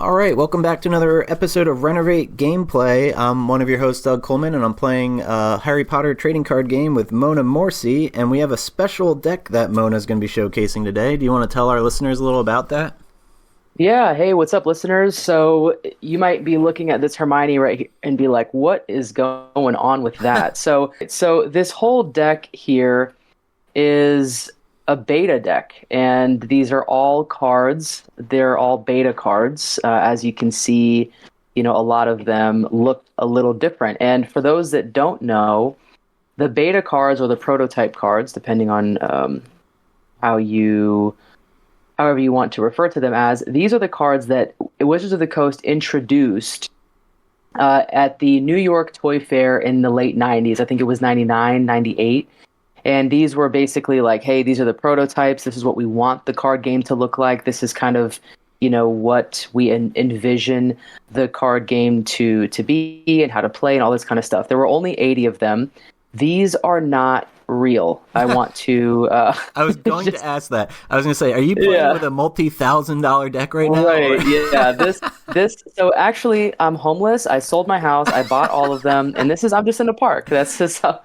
All right, welcome back to another episode of Rennervate Gameplay. I'm one of your hosts, Doug Coleman, and I'm playing a Harry Potter trading card game with Mona Morsi, and we have a special deck that Mona's going to be showcasing today. Do you want to tell our listeners a little about that? Yeah, hey, what's up, listeners? So you might be looking at this Hermione right here and be like, what is going on with that? So this whole deck here is a beta deck, and these are all cards. They're all beta cards. As you can see, a lot of them look a little different. And for those that don't know, the beta cards or the prototype cards, depending on however you want to refer to them as, these are the cards that Wizards of the Coast introduced at the New York Toy Fair in the late 90s. I think it was 99, 98. And these were basically like, hey, these are the prototypes. This is what we want the card game to look like. This is kind of, what we envision the card game to be and how to play and all this kind of stuff. There were only 80 of them. These are not real. I want to... I was going to ask that. I was going to say, are you playing with a multi-$1,000 deck right now? Right, yeah. This. So actually, I'm homeless. I sold my house. I bought all of them. And I'm just in a park. That's just how...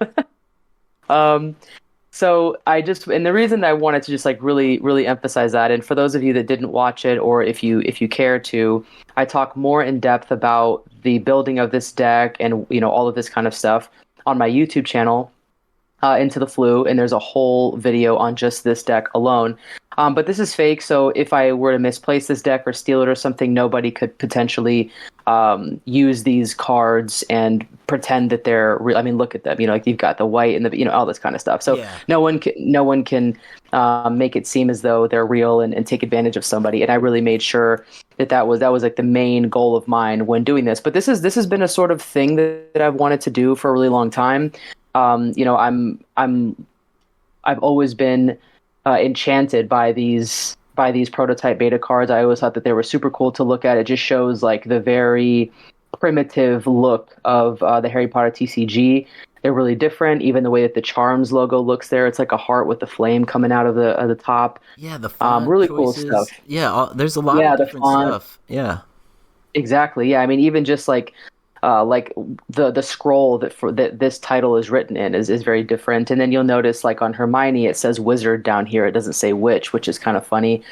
So and the reason I wanted to just like really, really emphasize that, and for those of you that didn't watch it, or if you care to, I talk more in depth about the building of this deck and, all of this kind of stuff on my YouTube channel, Into the Flu, and there's a whole video on just this deck alone. But this is fake, so if I were to misplace this deck or steal it or something, nobody could potentially use these cards and pretend that they're real. I mean, look at them. Like you've got the white and the all this kind of stuff. So yeah. No one can make it seem as though they're real and take advantage of somebody. And I really made sure that was like the main goal of mine when doing this. But this has been a sort of thing that I've wanted to do for a really long time. I've always been enchanted by these prototype beta cards. I always thought that they were super cool to look at. It just shows like the very primitive look of the Harry Potter TCG. They're really different. Even the way that the Charms logo looks there, it's like a heart with the flame coming out of the top. Yeah, the font really choices. Cool stuff. Yeah, there's a lot of different stuff. Yeah, exactly. Yeah, I mean, even just like the scroll that this title is written in is very different. And then you'll notice like on Hermione it says wizard down here. It doesn't say witch, which is kind of funny.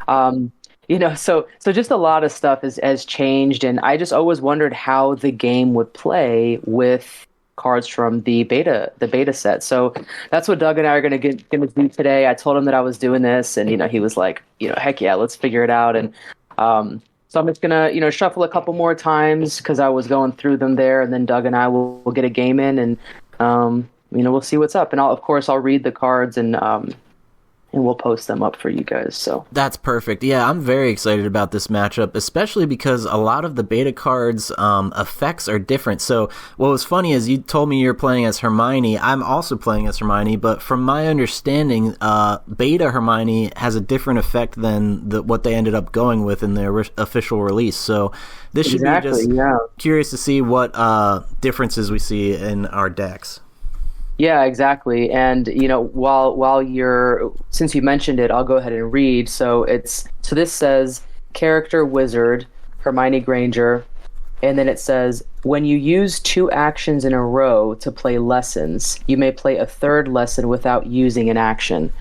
So just a lot of stuff has changed, and I just always wondered how the game would play with cards from the beta set. So that's what Doug and I are going to do today. I told him that I was doing this, and he was like, heck yeah, let's figure it out. And so I'm just gonna, shuffle a couple more times because I was going through them there, and then Doug and I will get a game in, and we'll see what's up. And I'll read the cards and we'll post them up for you guys. So that's perfect. Yeah, I'm very excited about this matchup, especially because a lot of the beta cards effects are different. So what was funny is you told me you're playing as Hermione. I'm also playing as Hermione, but from my understanding, Beta Hermione has a different effect than what they ended up going with in their official release. So this should be just curious to see what differences we see in our decks. Yeah, exactly. And while since you mentioned it, I'll go ahead and read. So this says character wizard Hermione Granger, and then it says when you use 2 actions in a row to play lessons, you may play a third lesson without using an action.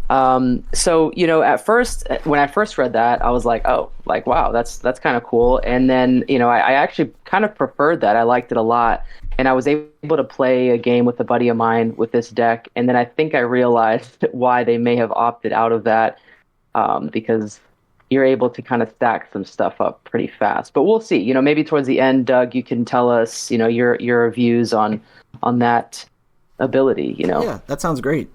So at first, when I first read that, I was like, oh, like wow, that's kind of cool. And then I actually kind of preferred that. I liked it a lot. And I was able to play a game with a buddy of mine with this deck. And then I think I realized why they may have opted out of that, because you're able to kind of stack some stuff up pretty fast. But we'll see. Maybe towards the end, Doug, you can tell us, your views on that ability. Yeah, that sounds great.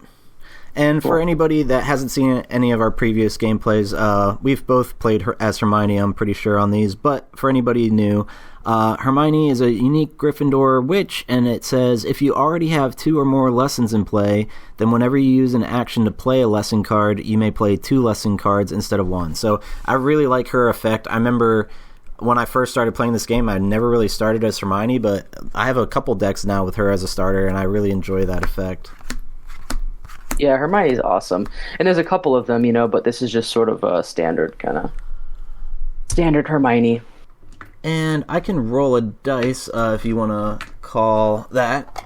And for anybody that hasn't seen any of our previous gameplays, we've both played as Hermione, I'm pretty sure, on these. But for anybody new, Hermione is a unique Gryffindor witch, and it says if you already have 2 or more lessons in play, then whenever you use an action to play a lesson card, you may play 2 lesson cards instead of 1. So I really like her effect. I remember when I first started playing this game, I never really started as Hermione, but I have a couple decks now with her as a starter, and I really enjoy that effect. Yeah, Hermione's awesome. And there's a couple of them, but this is just sort of a standard kind of. Standard Hermione. And I can roll a dice if you want to call that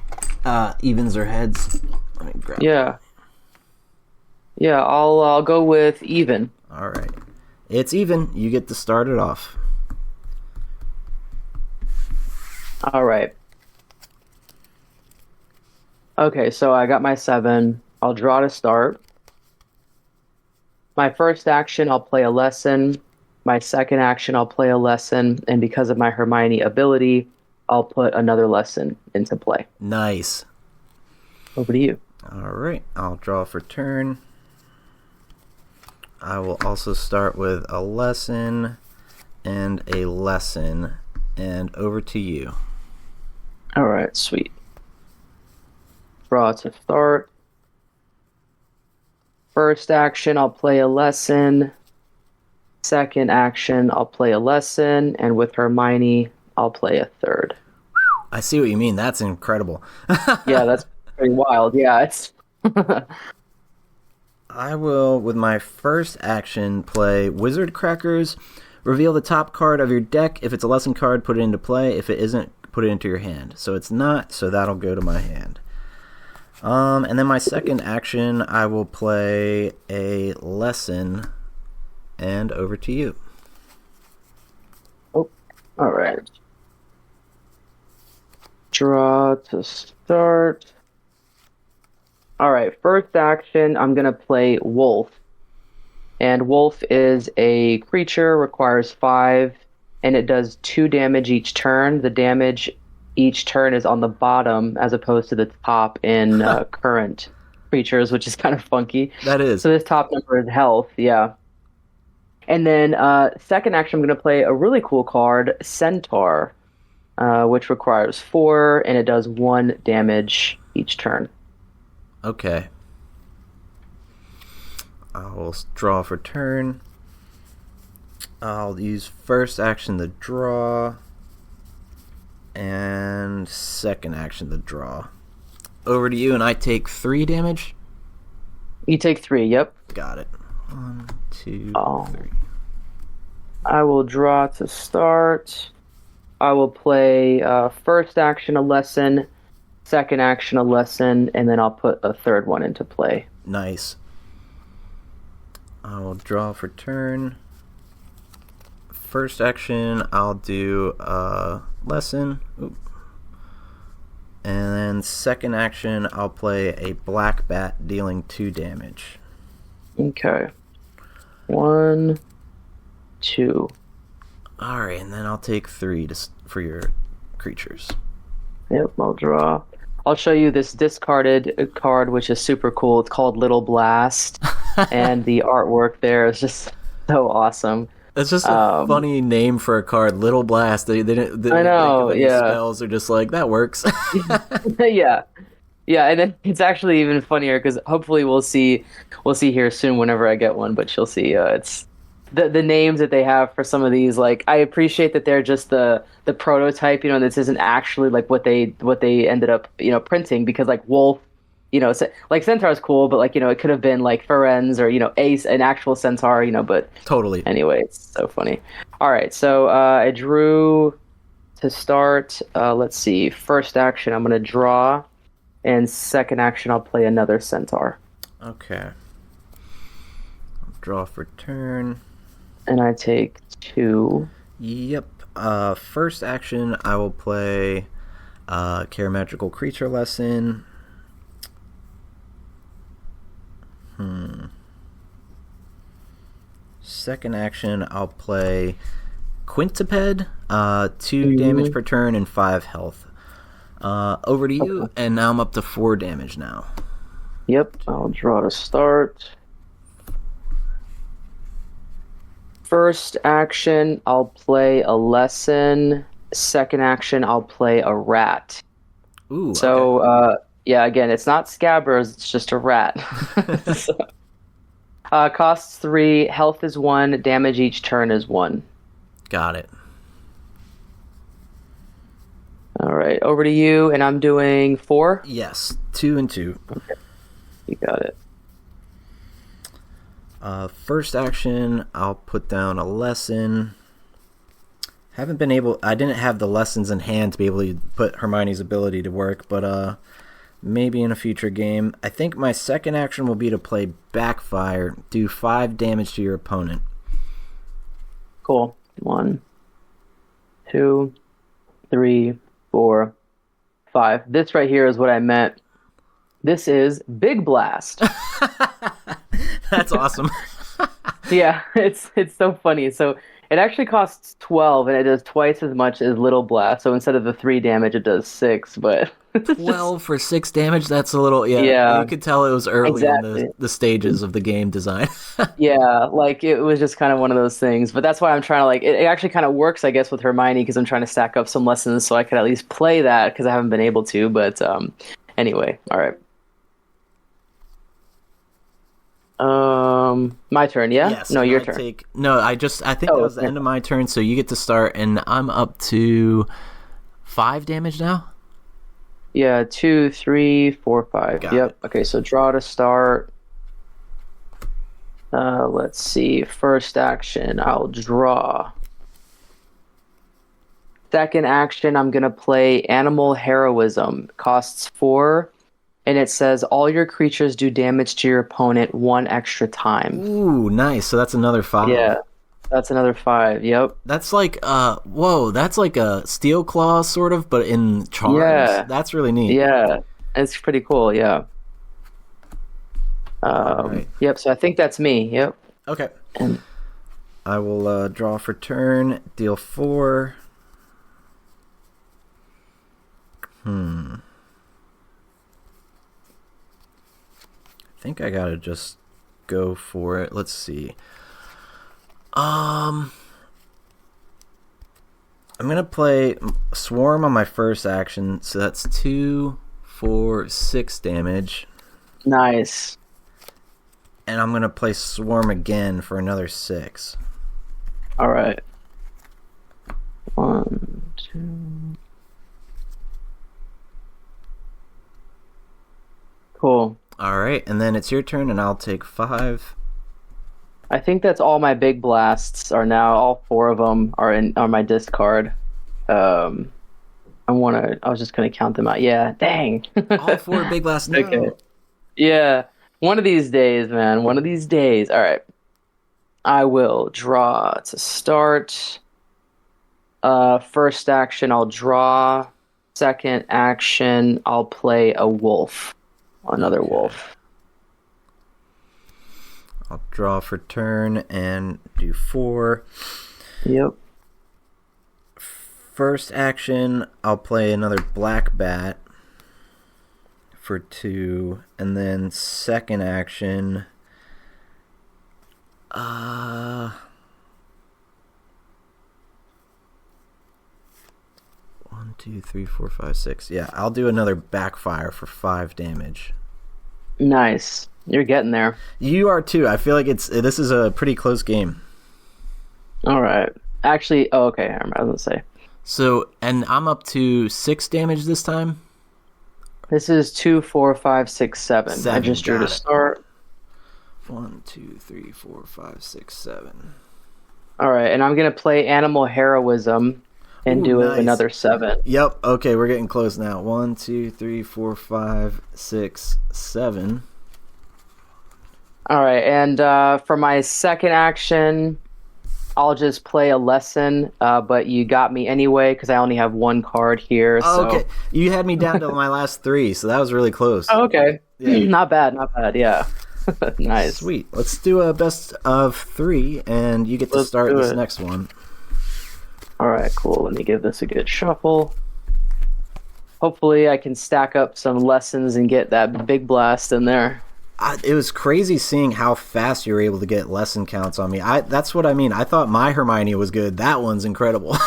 evens or heads. Let me grab Yeah. Yeah, I'll go with even. All right. It's even. You get to start it off. All right. Okay, so I got my 7. I'll draw to start. My first action, I'll play a lesson. My second action, I'll play a lesson. And because of my Hermione ability, I'll put another lesson into play. Nice. Over to you. All right. I'll draw for turn. I will also start with a lesson and a lesson. And over to you. All right, sweet. Draw to start. First action, I'll play a lesson. Second action, I'll play a lesson. And with Hermione, I'll play a third. I see what you mean. That's incredible. Yeah, that's pretty wild. Yeah, it's... I will, with my first action, play Wizard Crackers. Reveal the top card of your deck. If it's a lesson card, put it into play. If it isn't, put it into your hand. So it's not, so that'll go to my hand. And then my second action, I will play a lesson, and over to you. Oh, all right. Draw to start. All right, first action, I'm going to play Wolf. And Wolf is a creature, requires 5, and it does 2 damage each turn. The damage each turn is on the bottom as opposed to the top in current creatures, which is kind of funky. That is. So this top number is health, yeah. And then second action, I'm going to play a really cool card, Centaur, which requires 4, and it does 1 damage each turn. Okay. I'll draw for turn. I'll use first action to draw. And second action to draw. Over to you, and I take 3 damage? You take 3, yep. Got it. 1, 2, 3. I will draw to start. I will play first action a lesson, second action a lesson, and then I'll put a third one into play. Nice. I will draw for turn. First action, I'll do a lesson. Oop. And then second action, I'll play a black bat dealing 2 damage. Okay. 1, 2. Alright, and then I'll take 3 for your creatures. Yep, I'll draw. I'll show you this discarded card, which is super cool. It's called Little Blast, and the artwork there is just so awesome. It's just a funny name for a card, Little Blast. They didn't I know, think of any yeah. spells. Are just like, that works. Yeah. Yeah, and then it's actually even funnier because hopefully we'll see here soon whenever I get one, but you'll see it's the names that they have for some of these. Like, I appreciate that they're just the prototype, this isn't actually like what they ended up, printing, because like Wolf, like Centaur is cool, but like, it could have been like Ferenz or, Ace, an actual Centaur, but totally. Anyway, it's so funny. All right, so I drew to start. Let's see. First action, I'm going to draw, and second action, I'll play another Centaur. Okay. I'll draw for turn. And I take 2. Yep. First action, I will play Care Magical Creature Lesson. Second action, I'll play Quintuped, 2 damage per turn and 5 health. Over to you, and now I'm up to 4 damage now. Yep, I'll draw to start. First action, I'll play a lesson. Second action, I'll play a rat. Ooh. So, okay. Yeah, again, it's not Scabbers, it's just a rat. So, costs 3, health is 1, damage each turn is 1. Got it. All right, over to you, and I'm doing 4? Yes, 2 and 2. Okay, you got it. First action, I'll put down a lesson. I didn't have the lessons in hand to be able to put Hermione's ability to work, but maybe in a future game. I think my second action will be to play Backfire, do 5 damage to your opponent. Cool. 1, 2, 3, 4, 5. This right here is what I meant. This is Big Blast. That's awesome. Yeah, it's so funny. So it actually costs 12, and it does twice as much as Little Blast. So instead of the 3 damage, it does 6. But 12 for 6 damage? That's a little... Yeah. You could tell it was early in the stages of the game design. Yeah, like, it was just kind of one of those things. But that's why I'm trying to, like... It actually kind of works, I guess, with Hermione, because I'm trying to stack up some lessons so I could at least play that, because I haven't been able to. But anyway, all right. My turn, yeah? Yes. No, your turn. I think that was the end of my turn, so you get to start, and I'm up to 5 damage now? Yeah, 2, 3, 4, 5. Got yep. it. Okay, so draw to start. Let's see. First action, I'll draw. Second action, I'm going to play Animal Heroism. Costs 4. And it says all your creatures do damage to your opponent 1 extra time. Ooh, nice. So that's another 5. Yeah, that's another 5. Yep. That's like that's like a Steel Claw sort of, but in charms. Yeah. That's really neat. Yeah, it's pretty cool. Yeah. Right. Yep. So I think that's me. Yep. Okay. I will draw for turn, deal 4. I think I gotta just go for it. Let's see. I'm gonna play Swarm on my first action, so that's 2, 4, 6 damage. Nice. And I'm gonna play Swarm again for another 6. All right. 1, 2. Cool. All right, and then it's your turn, and I'll take 5. I think that's all my big blasts are now. All 4 of them are on my discard. I was just gonna count them out. Yeah, dang. All 4 big blasts. No. Okay. Yeah, one of these days, man. One of these days. All right. I will draw to start. First action, I'll draw. Second action, I'll play a wolf. Another wolf. I'll draw for turn and do 4. Yep. First action, I'll play another black bat for 2, and then second action, 1, 2, 3, 4, 5, 6. Yeah, I'll do another backfire for 5 damage. Nice. You're getting there. You are too. I feel like this is a pretty close game. All right. Actually, okay. I was gonna say. So, and I'm up to 6 damage this time. This is 2, 4, 5, 6, 7. I just drew to start. 1, 2, 3, 4, 5, 6, 7. All right, and I'm gonna play Animal Heroism and do another 7. Yep. Okay, we're getting close now. 1, 2, 3, 4, 5, 6, 7. All right, and for my second action, I'll just play a lesson, but you got me anyway because I only have 1 card here. Oh, okay. You had me down to my last 3, so that was really close. Oh, okay. Yeah. Not bad, yeah. Nice. Sweet. Let's do a best of 3, and you get to start this next one. All right, cool. Let me give this a good shuffle. Hopefully I can stack up some lessons and get that big blast in there. It was crazy seeing how fast you were able to get lesson counts on me. That's what I mean. I thought my Hermione was good. That one's incredible.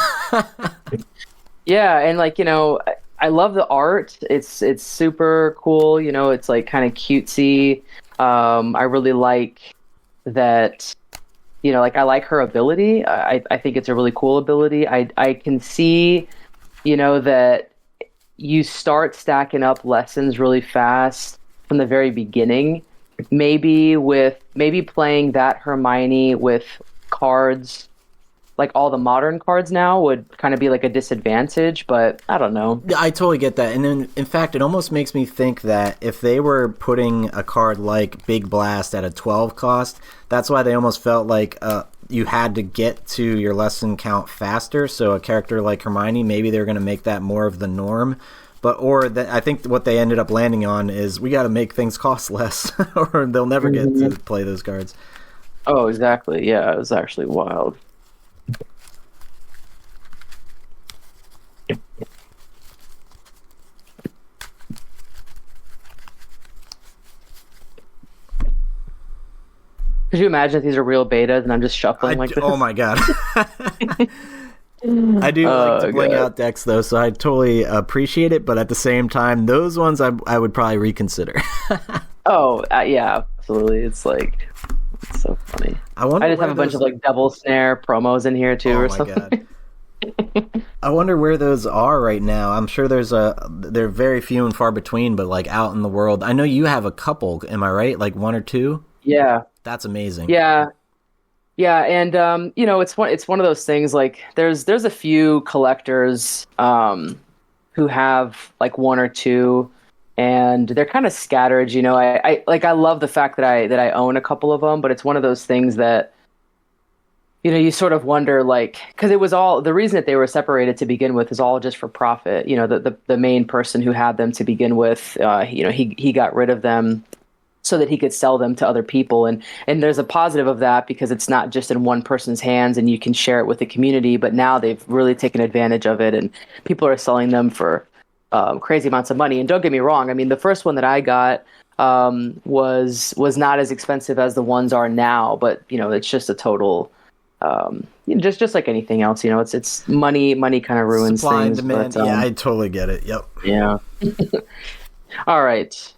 Yeah, and I love the art. It's super cool. It's like kind of cutesy. I really like that. I like her ability. I think it's a really cool ability. I can see, that you start stacking up lessons really fast from the very beginning. Maybe playing that Hermione with cards like all the modern cards now would kind of be like a disadvantage, but I don't know. Yeah, I totally get that. And in fact, it almost makes me think that if they were putting a card like Big Blast at a 12 cost, that's why they almost felt like you had to get to your lesson count faster. So a character like Hermione, maybe they're going to make that more of the norm. I think what they ended up landing on is we got to make things cost less, or they'll never get to play those cards. Oh, exactly. Yeah, it was actually wild. Could you imagine if these are real betas and I'm just shuffling like this? Oh my god. I do like to bling out decks though, so I totally appreciate it, but at the same time, those ones I would probably reconsider. Yeah, absolutely. It's so funny. I just have a bunch of like double snare promos in here too, or something. God. I wonder where those are right now. I'm sure they're very few and far between, but like out in the world. I know you have a couple, am I right? Like one or two? Yeah. That's amazing. Yeah. Yeah, and it's one of those things, like there's a few collectors who have like one or two, and they're kind of scattered. I love the fact that I own a couple of them, but it's one of those things that you sort of wonder, like, because it was all the reason that they were separated to begin with is all just for profit. The main person who had them to begin with, he got rid of them so that he could sell them to other people. And there's a positive of that because it's not just in one person's hands and you can share it with the community, but now they've really taken advantage of it and people are selling them for crazy amounts of money. And don't get me wrong, I mean, the first one that I got was not as expensive as the ones are now, but it's just a total just like anything else, it's money kind of ruins supply things. And demand. Yeah, I totally get it. Yep. Yeah. All right.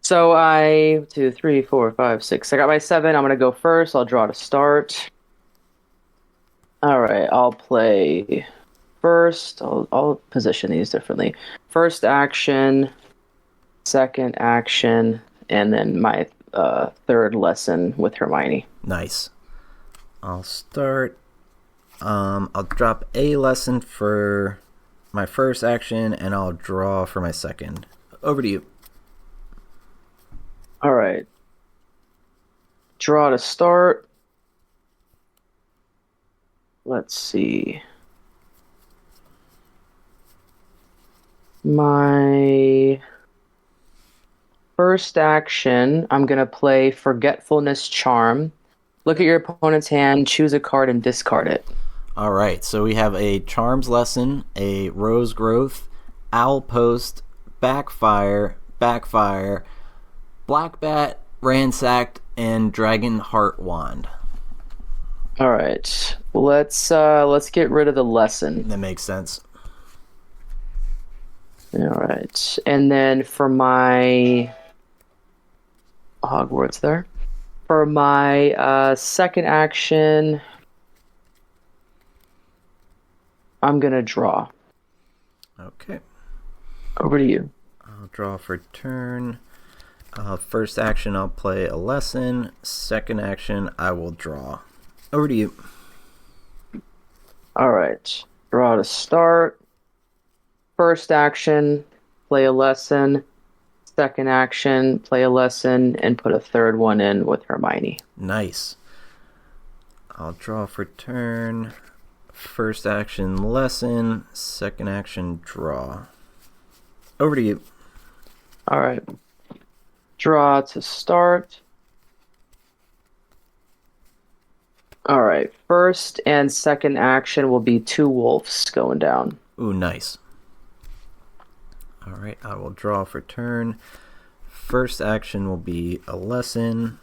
So 2, 3, 4, 5, 6. I got my 7. I'm going to go first. I'll draw to start. All right. I'll play first. I'll position these differently. First action, second action, and then my third lesson with Hermione. Nice. I'll start. I'll drop a lesson for my first action, and I'll draw for my second. Over to you. All right. Draw to start. Let's see. My first action, I'm going to play Forgetfulness Charm. Look at your opponent's hand, choose a card, and discard it. All right. So we have a Charms lesson, a Rose Growth, Owl Post, Backfire, Black Bat, Ransacked, and Dragon Heart Wand. All right, let's get rid of the lesson. That makes sense. All right, and then for my Hogwarts there, for my second action, I'm gonna draw. Okay. Over to you. I'll draw for turn. First action, I'll play a lesson. Second action, I will draw. Over to you. All right. Draw to start. First action, play a lesson. Second action, play a lesson, and put a third one in with Hermione. Nice. I'll draw for turn. First action, lesson. Second action, draw. Over to you. All right. Draw to start. All right. First and second action will be 2 wolves going down. Ooh, nice. All right. I will draw for turn. First action will be a lesson.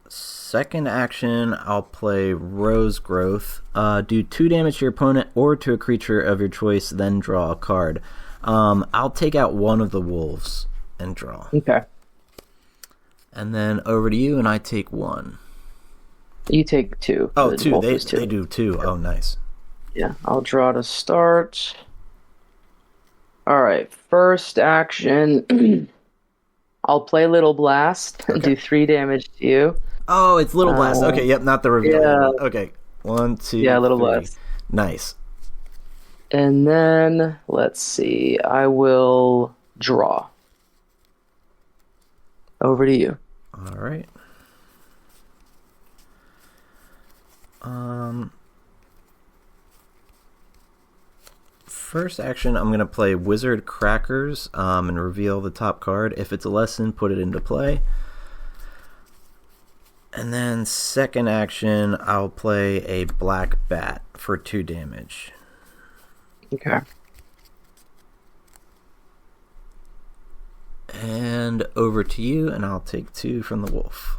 Second action, I'll play Rose Growth. Do 2 damage to your opponent or to a creature of your choice, then draw a card. I'll take out one of the wolves and draw. Okay. And then over to you, and I take 1. You take 2. Oh, 2. They do 2. Oh, nice. Yeah, I'll draw to start. All right, first action, I'll play Little Blast and do 3 damage to you. Oh, it's Little Blast. Okay, yep, not the reveal. Yeah. Okay, 1, 2, Yeah, Little 3. Blast. Nice. And then, let's see, I will draw. Over to you. All right. First action, I'm going to play Wizard Crackers and reveal the top card. If it's a lesson, put it into play. And then second action, I'll play a Black Bat for 2 damage. Okay. And over to you, and I'll take 2 from the wolf.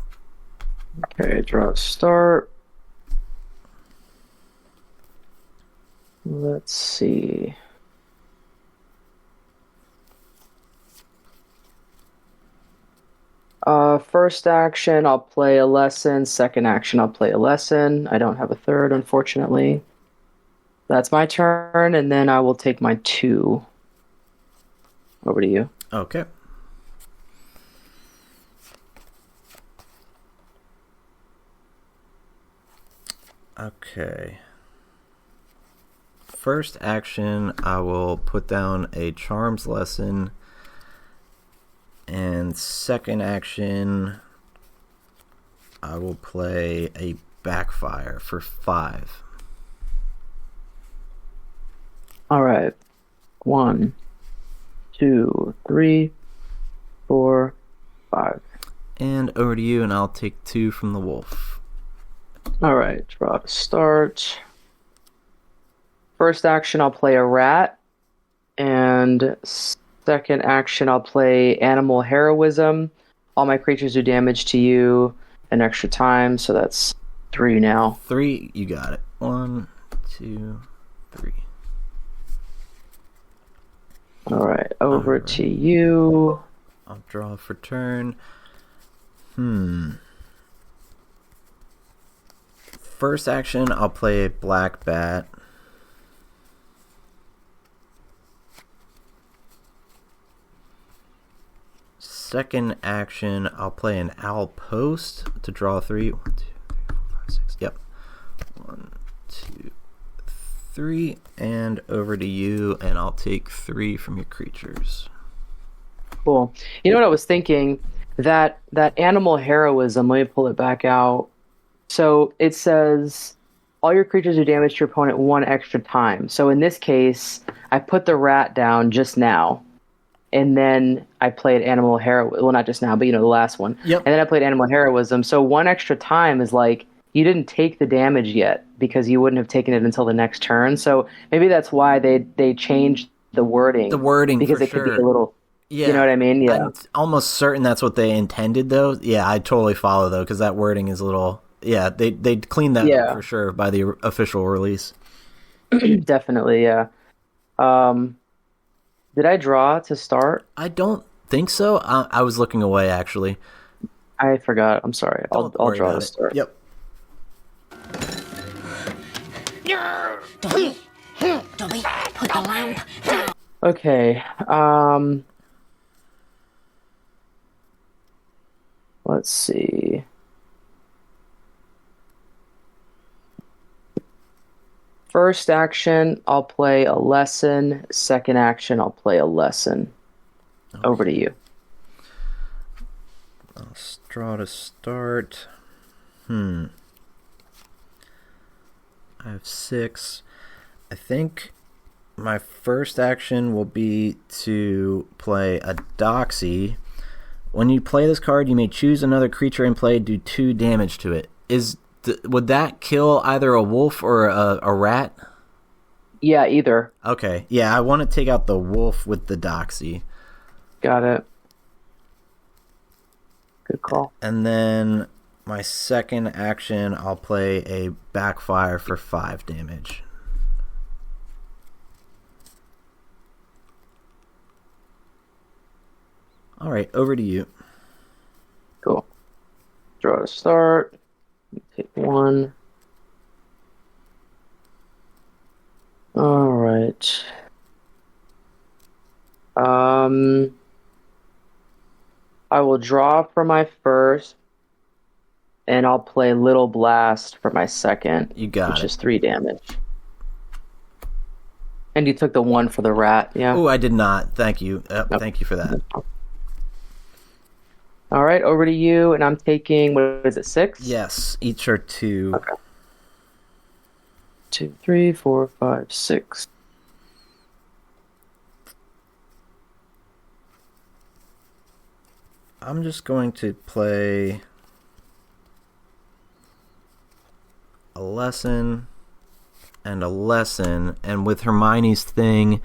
Okay, draw start. Let's see. First action, I'll play a lesson. Second action, I'll play a lesson. I don't have a third, unfortunately. That's my turn, and then I will take my 2. Over to you. Okay. Okay. First action, I will put down a Charms lesson. And second action, I will play a Backfire for 5. All right. 1, 2, 3, 4, 5. And over to you, and I'll take 2 from the wolf. All right, draw to start. First action, I'll play a rat. And second action, I'll play Animal Heroism. All my creatures do damage to you an extra time, so that's 3 now. 3, you got it. 1, 2, 3. All right, over to you. I'll draw for turn. First action, I'll play a Black Bat. Second action, I'll play an Owl Post to draw 3. 1, 2, 3, 4, 5, 6. Yep. 1, 2, 3. And over to you, and I'll take 3 from your creatures. Cool. You know what I was thinking? That Animal Heroism, let me pull it back out. So it says all your creatures do damage to your opponent 1 extra time. So in this case, I put the rat down just now. And then I played Animal Heroism. Well, not just now, but the last one. Yep. And then I played Animal Heroism. So 1 extra time is like you didn't take the damage yet because you wouldn't have taken it until the next turn. So maybe that's why they changed the wording. The wording, because for it could be sure. a little. Yeah. You know what I mean? Yeah. I'm almost certain that's what they intended, though. Yeah, I totally follow, though, because that wording is a little... Yeah, they cleaned that up for sure by the official release. Definitely, yeah. Did I draw to start? I don't think so. I was looking away, actually. I forgot. I'm sorry. I'll draw to start. Yep. Dobby, put the lamp down. Okay. Let's see. First action, I'll play a lesson. Second action, I'll play a lesson. Okay. Over to you. I'll draw to start. I have 6. I think my first action will be to play a Doxy. When you play this card, you may choose another creature in play, do 2 damage to it. Would that kill either a wolf or a rat? Yeah, either. Okay. Yeah, I want to take out the wolf with the Doxy. Got it. Good call. And then my second action, I'll play a Backfire for 5 damage. All right, over to you. Cool. Draw to start. Take 1. All right. I will draw for my first, and I'll play Little Blast for my second. You got which it. is 3 damage. And you took the 1 for the rat, yeah? Oh, I did not. Thank you. Thank you for that. All right, over to you, and I'm taking, what is it, 6? Yes, each are 2. Okay. 2, 3, 4, 5, 6. I'm just going to play a lesson and a lesson, and with Hermione's thing,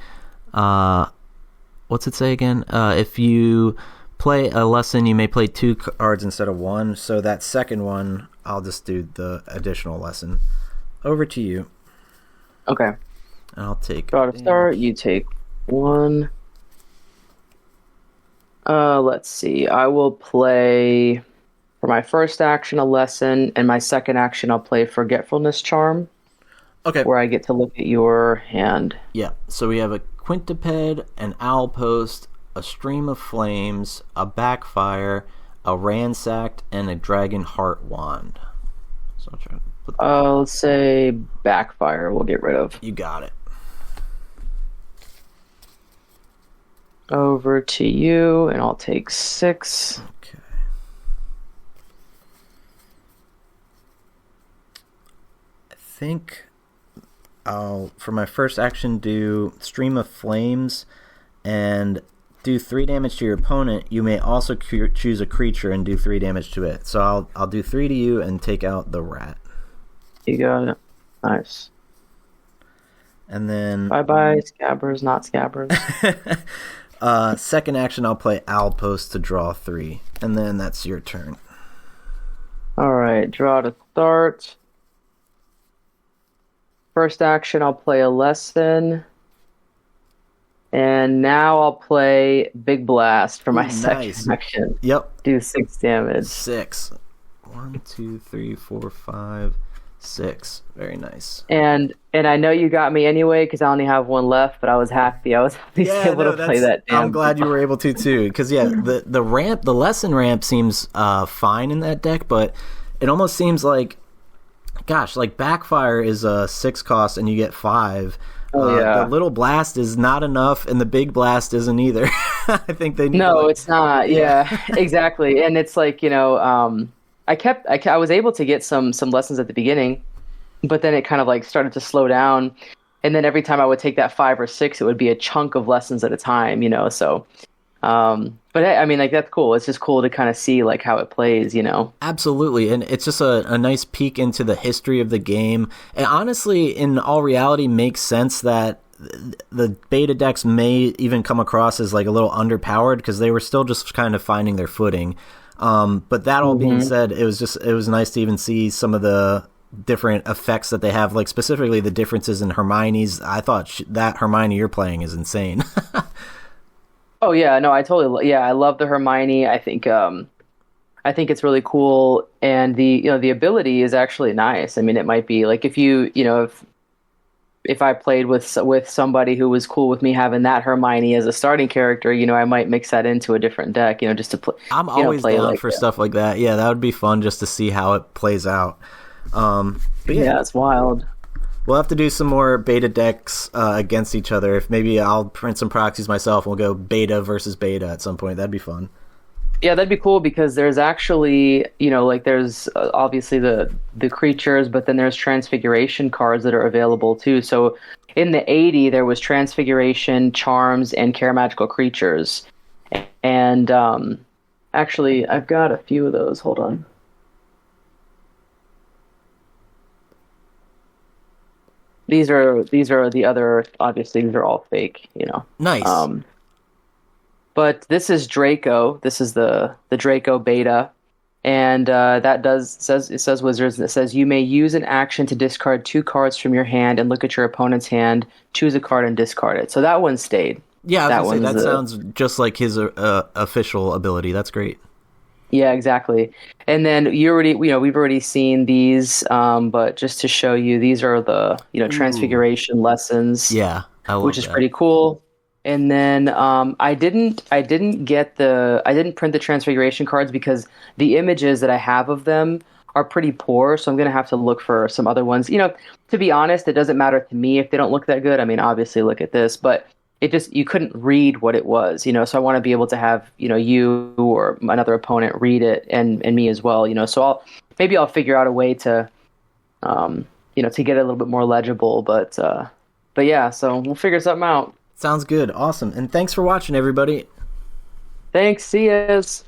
what's it say again? If you play a lesson, you may play 2 cards instead of 1, so that second one, I'll just do the additional lesson. Over to you. Okay. And I'll take... Draw to start, you take 1. Let's see. I will play, for my first action, a lesson, and my second action, I'll play Forgetfulness Charm. Okay. Where I get to look at your hand. Yeah, so we have a Quintuped, an Owl Post, a Stream of Flames, a Backfire, a Ransacked, and a Dragon Heart Wand. So I'll try to put that. Let's say Backfire we'll get rid of. You got it. Over to you, and I'll take 6. Okay. I think I'll, for my first action, do Stream of Flames and do 3 damage to your opponent. You may also choose a creature and do 3 damage to it. So I'll do 3 to you and take out the rat. You got it. Nice. And then... Bye-bye, Scabbers, not Scabbers. Second action, I'll play Owl Post to draw 3. And then that's your turn. Alright, draw to start. First action, I'll play a lesson. And now I'll play Big Blast for my second action. Yep. Do 6 damage. 6. 1, 2, 3, 4, 5, 6. Very nice. And I know you got me anyway because I only have 1 left, but I was happy I was at least able to play that. I'm glad you were able to too, because the lesson ramp seems fine in that deck, but it almost seems like, gosh, like Backfire is a 6 cost and you get 5. The Little Blast is not enough, and the Big Blast isn't either. I think they need. No, it's not. Yeah, exactly. And it's like, I was able to get some lessons at the beginning, but then it kind of like started to slow down, and then every time I would take that 5 or 6, it would be a chunk of lessons at a time, So, but I mean, like, that's cool. It's just cool to kind of see like how it plays, Absolutely, and it's just a nice peek into the history of the game. And honestly, in all reality, makes sense that the beta decks may even come across as like a little underpowered because they were still just kind of finding their footing. But that all being said, it was nice to even see some of the different effects that they have, like specifically the differences in Hermione's. I thought that Hermione you're playing is insane. Oh yeah, no, I love the Hermione. I think it's really cool, and the ability is actually nice. I mean, it might be like if I played with somebody who was cool with me having that Hermione as a starting character, I might mix that into a different deck, just to play. I'm always down for stuff like that. Yeah, that would be fun just to see how it plays out. But yeah, it's wild. We'll have to do some more beta decks against each other. If maybe I'll print some proxies myself and we'll go beta versus beta at some point. That'd be fun. Yeah, that'd be cool because there's actually, there's obviously the creatures, but then there's transfiguration cards that are available too. So in the 80, there was transfiguration, charms, and care magical creatures. And actually, I've got a few of those. Hold on. These are the other. Obviously, these are all fake. Nice. But this is Draco. This is the Draco beta, and it says Wizards. And it says you may use an action to discard 2 cards from your hand and look at your opponent's hand, choose a card and discard it. So that one stayed. Yeah, that sounds just like his official ability. That's great. Yeah, exactly. And then we've already seen these, but just to show you, these are the transfiguration lessons. Yeah, I love which is pretty cool. And then I didn't print the transfiguration cards because the images that I have of them are pretty poor, so I'm going to have to look for some other ones. To be honest, it doesn't matter to me if they don't look that good. I mean, obviously look at this, but you couldn't read what it was, so I want to be able to have, you or another opponent read it and me as well, so I'll figure out a way to, to get it a little bit more legible, but yeah, so we'll figure something out. Sounds good. Awesome. And thanks for watching, everybody. Thanks. See yas.